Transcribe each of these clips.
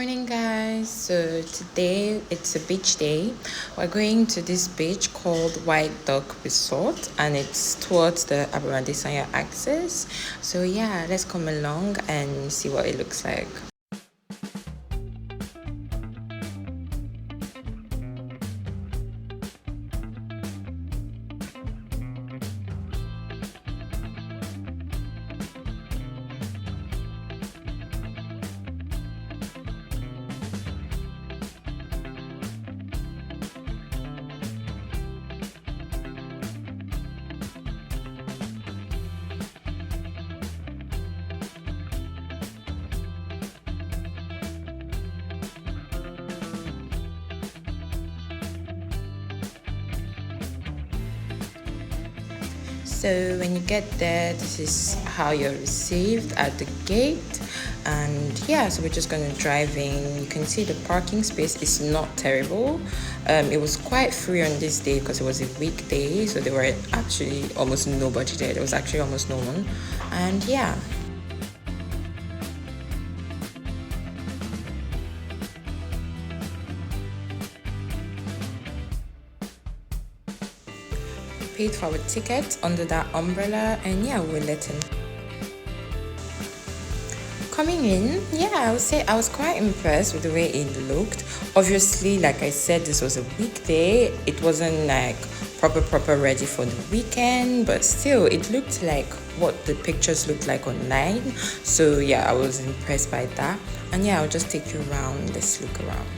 morning, guys. So today it's a beach day. We're going to this beach called White Duck Resort, and it's towards the Aburadisanya axis. So yeah, let's come along and see what it looks like. So when you get there, this is how you're received at the gate. And yeah, so we're just gonna drive in. You can see the parking space is not terrible. It was quite free on this day because it was a weekday, so there were actually almost nobody there. There was actually almost no one. And yeah. Paid for our ticket under that umbrella, and yeah, we're let in. Coming in, yeah, I would say I was quite impressed with the way it looked. Obviously, like I said, this was a weekday. It wasn't like proper ready for the weekend, but still it looked like what the pictures looked like online. So yeah, I was impressed by that. And yeah, I'll just take you around. Let's look around.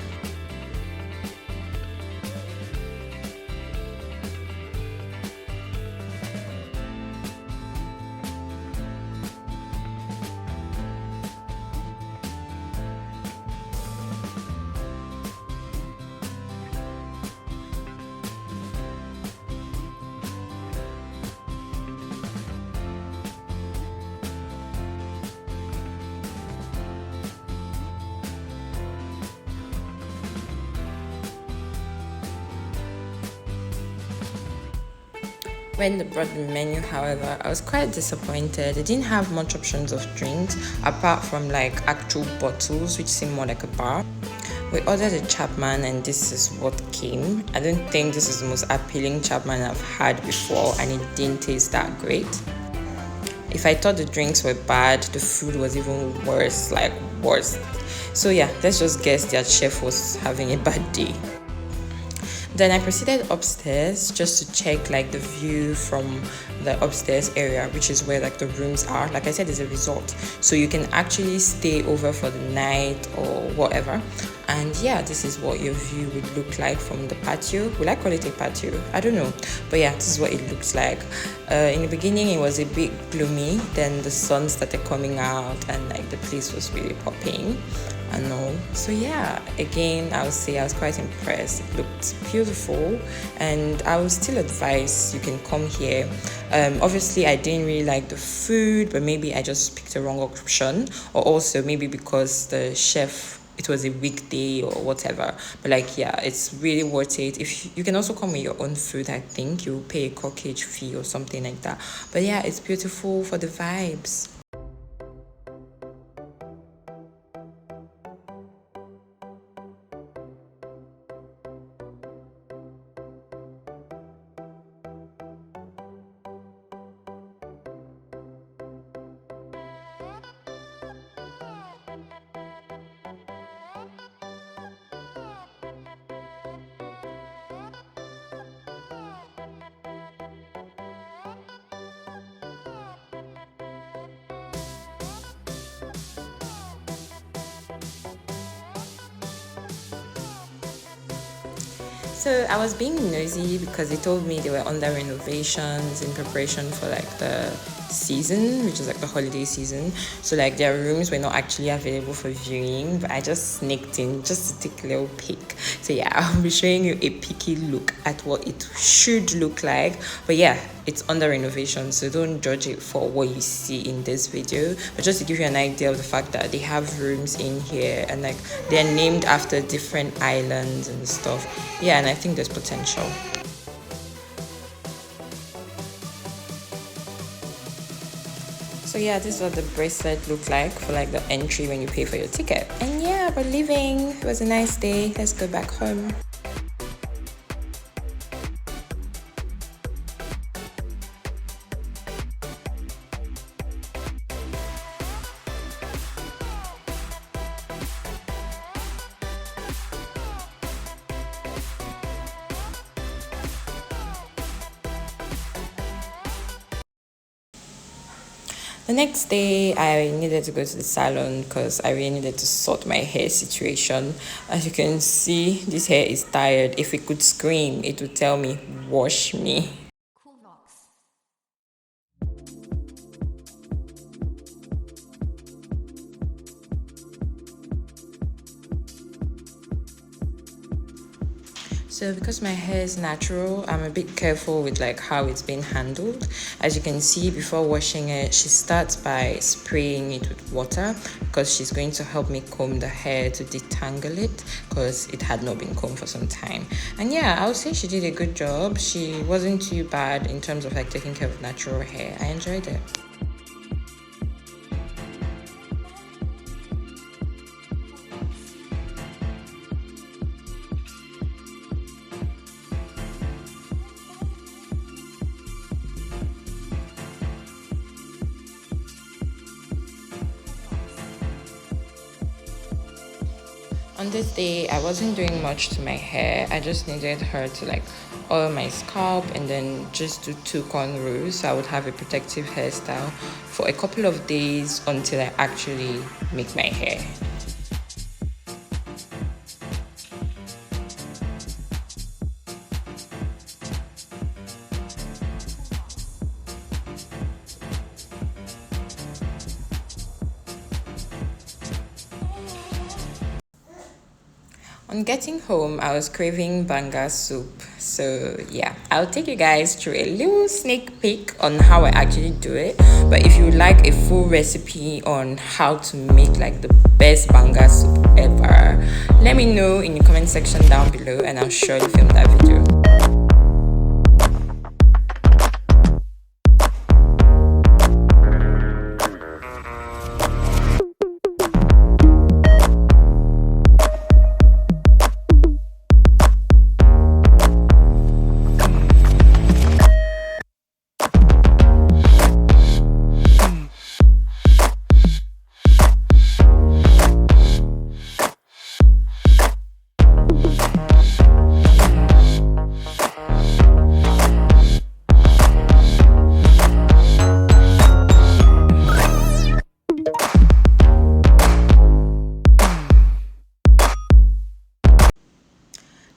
When they brought the menu, however, I was quite disappointed. They didn't have much options of drinks apart from like actual bottles, which seemed more like a bar. We ordered a Chapman, and this is what came. I don't think this is the most appealing Chapman I've had before, and it didn't taste that great. If I thought the drinks were bad, the food was even worse, like worse. So yeah, let's just guess that chef was having a bad day. Then I proceeded upstairs just to check like the view from the upstairs area, which is where like the rooms are. Like I said, it's a resort, so you can actually stay over for the night or whatever. And yeah, this is what your view would look like from the patio. Will I call it a patio? I don't know, but yeah, this is what it looks like. In the beginning it was a bit gloomy, then the sun started coming out and like the place was really popping and all. So yeah, again, I would say I was quite impressed. It looked beautiful, and I would still advise you can come here. Obviously I didn't really like the food, but maybe I just picked the wrong option, or also maybe because the chef, it was a weekday or whatever. But like yeah, it's really worth it. If you can also come with your own food, I think you pay a corkage fee or something like that. But yeah, it's beautiful for the vibes. So I was being nosy because they told me they were under renovations in preparation for like the season, which is like the holiday season. So like their rooms were not actually available for viewing, but I just sneaked in just to take a little peek. So yeah, I'll be showing you a peeky look at what it should look like. But yeah, it's under renovation, so don't judge it for what you see in this video, but just to give you an idea of the fact that they have rooms in here, and like they're named after different islands and stuff. Yeah, and I think there's potential. So yeah, this is what the bracelet looked like for like the entry when you pay for your ticket. And yeah, we're leaving. It was a nice day. Let's go back home. The next day, I needed to go to the salon because I really needed to sort my hair situation. As you can see, this hair is tired. If it could scream, it would tell me, wash me. So because my hair is natural, I'm a bit careful with like how it's been handled. As you can see, before washing it, she starts by spraying it with water because she's going to help me comb the hair to detangle it because it had not been combed for some time. And yeah, I would say she did a good job. She wasn't too bad in terms of like taking care of natural hair. I enjoyed it. On this day, I wasn't doing much to my hair. I just needed her to like oil my scalp and then just do 2 cornrows so I would have a protective hairstyle for a couple of days until I actually make my hair. On getting home, I was craving Banga soup. So yeah, I'll take you guys through a little sneak peek on how I actually do it. But if you would like a full recipe on how to make like the best Banga soup ever, let me know in the comment section down below and I'll surely film that video.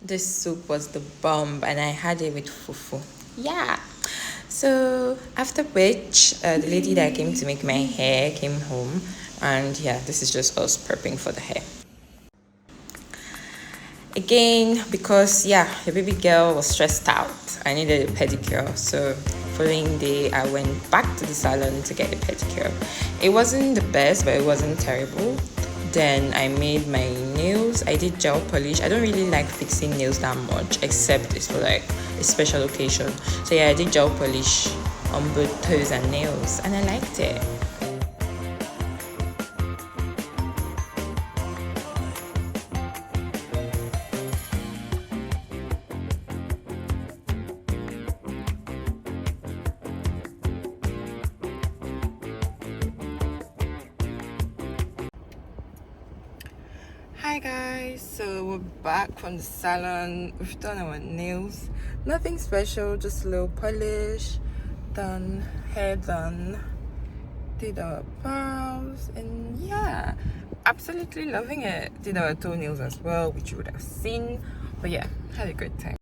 This soup was the bomb and I had it with fufu. Yeah. So after which, the lady that came to make my hair came home and yeah, this is just us prepping for the hair. Again, because yeah, the baby girl was stressed out, I needed a pedicure. So following day, I went back to the salon to get a pedicure. It wasn't the best, but it wasn't terrible. Then I made my nails. I did gel polish. I don't really like fixing nails that much, except it's for like a special occasion. So yeah, I did gel polish on both toes and nails and I liked it. Hi guys, so we're back from the salon. We've done our nails, nothing special, just a little polish, done hair done, did our brows, and yeah, absolutely loving it. Did our toenails as well, which you would have seen, but yeah, had a good time.